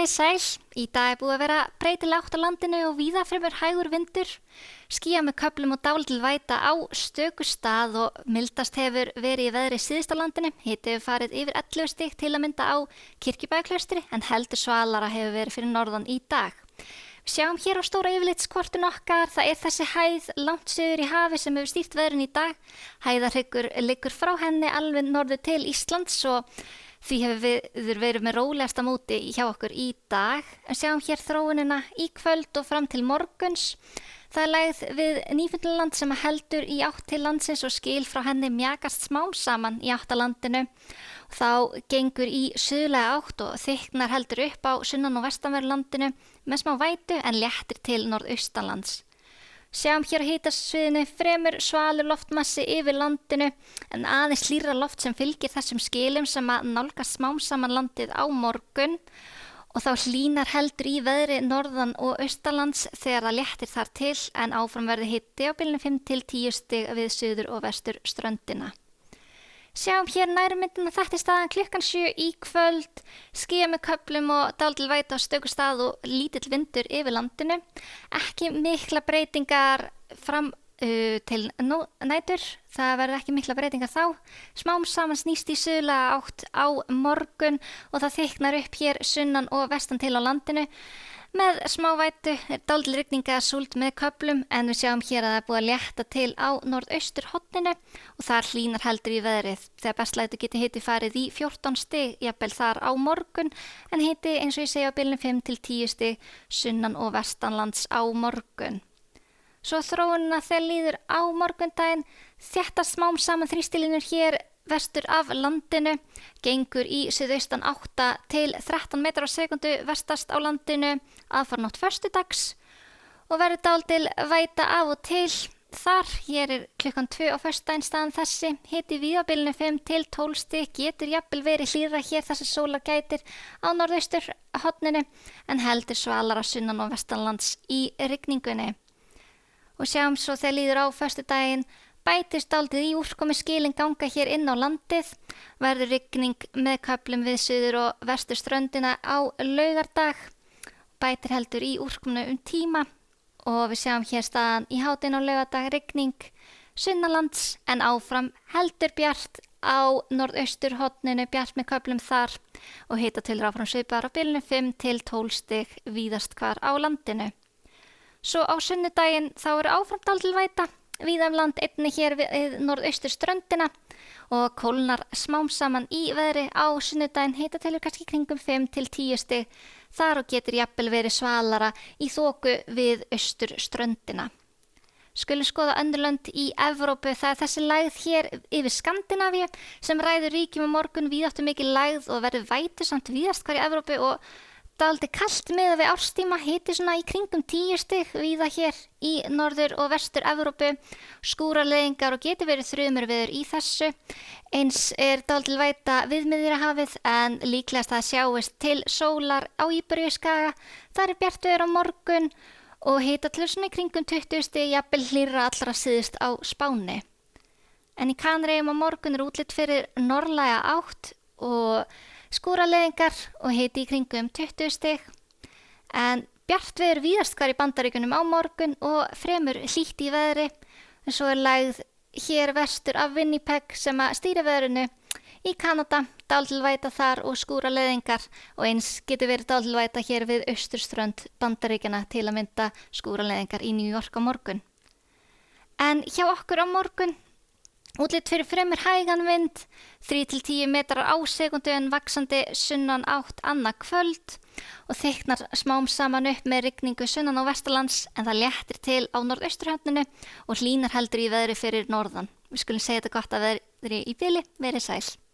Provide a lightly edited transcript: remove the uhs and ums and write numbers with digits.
Verið sæl, í dag búið að vera breytileg átt á landinu og víða fremur hægur vindur. Skýjað með köflum og dálítil væta á stöku stað og mildast hefur verið í veðri síðust á landinu. Hiti hefur farið yfir 11 stig til að mynda á Kirkjubæjarklaustri en heldur svalara hefur verið fyrir norðan í dag. Við sjáum hér á stóra yfirlitskortinu okkar, það er þessi hæð langt suður í hafi sem hefur stýrt veðrinu í dag. Hæðarhryggur liggur frá henni alveg norður til Íslands og því hefur við verið með rólegasta móti hjá okkur í dag. Sjáum hér þróunina í kvöld og fram til morguns. Það er lægð við Nýfundnaland sem heldur í átt til landsins og skil frá henni mjakast smám saman í átt að landinu. Þá gengur í suðlæga átt og þykknar heldur upp á sunnan- og vestanverðu landinu með smá vætu en léttir til norðaustanlands. Sjáum hér á hitasviðinu fremur svalur loftmassi yfir landinu en aðeins hlýrra loft sem fylgir þessum skilum sem að nálgast smám saman landið á morgun og þá hlýnar heldur í veðri norðan og austanlands þegar það léttir þar til en áfram verði hiti á bilinu 5 til 10 stig við suður og vestur ströndina. Sjáum hér nærmyndina, þetta er staðan klukkan 7 í kvöld, skýjað með köflum og dálítil væta á stöku stað og lítill vindur yfir landinu. Ekki mikla breytingar fram til nætur, það verður ekki mikla breytingar þá. Smám saman snýst í suðlæga átt á morgun og það þykknar upp hér sunnan og vestan til á landinu. Með smá vætu, dálítil rigning eða súld með köflum en við sjáum hér að það er búið að létta til á norðausturhorninu og þar hlýnar heldur í veðrið. Þegar best lætur geti hiti farið í 14 stig, jafnvel þar á morgun en hiti eins og ég segi á bilinu 5 til 10 stig sunnan og vestanlands á morgun. Svo þróunina þegar líður á morgundaginn, þéttast smám saman þrýstilínur hér vestur af landinu, gengur í suðaustan 8 til 13 metrar á sekundu vestast á landinu aðfarnótt föstudags og verður dálítil væta af og til þar. Hér er klukkan 2 á föstudaginn staðan þessi, hiti víða á bilinu 5 til 12 stig, getur jafnvel verið hlýrra hér þessi sólar gætir á norðausturhorninu en heldur svalara sunnan og vestanlands í rigningunni. Og sjáum svo þegar líður á föstudaginn, bætist dálítið í úrkomu skilin ganga hér inn á landið, verður rigning með köflum við suður og vestur ströndina á laugardag, bætir heldur í úrkomunu tíma og við sjáum hér staðan í hádeginu á laugardag rigning sunnanlands en áfram heldur bjart á norðausturhorninu, bjart með köflum þar og hitatölur áfram svipaðar á bilinu 5 til 12 stig víðast hvar á landinu. Svo á sunnudaginn þá eru áfram dálítil væta víða land einnig hér við norðaustur ströndina og kólnar smám saman í veðri á sunnudaginn, hitatölur kannski kringum 5 til 10 stig þar og getur jafnvel verið svalara í þoku við austur ströndina. Skulum skoða önnur lönd í Evrópu, það er þessi lægð hér yfir Skandinavíu sem ræður ríkjum á morgun, víðáttu mikil lægð og verður vætu samt víðast hvar í Evrópu og dálítið kalt miðað við árstíma, hiti svona í kringum 10 stig víða hér í norður og vestur Evrópu, skúraleiðingar og getur verið þrumurveður í þessu. Eins er dálítil væta við Miðjarðarhafið en líklegast að sjáist til sólar á Íberíuskaga. Það er bjart veður á morgun og hitatölur svona í kringum 20 stig, jafnvel hlýrra allra síðust á Spáni. En í Kanaríeyjum á morgun er útlit fyrir norðlæga átt og skúraleiðingar og hiti í kringum 20 stig en bjart veður víðast hvar í Bandaríkjunum á morgun og fremur hlýtt í veðri en svo er lægð hér vestur af Winnipeg sem að stýra veðrinu í Kanada, dálítil væta þar og skúraleiðingar og eins getur verið dálítil væta hér við austurströnd Bandaríkjanna til að mynda skúraleiðingar í New York á morgun. En hjá okkur á morgun útlit fyrir fremur hægan vind, 3 til 10 metrar á sekundu en vaxandi sunnan átt annað kvöld og þykknar smám saman upp með rigningu sunnan og vestanlands en það léttir til á norðausturhorninu og hlýnar heldur í veðri fyrir norðan. Við skulum segja þetta gott að veðri í bili, verið sæl.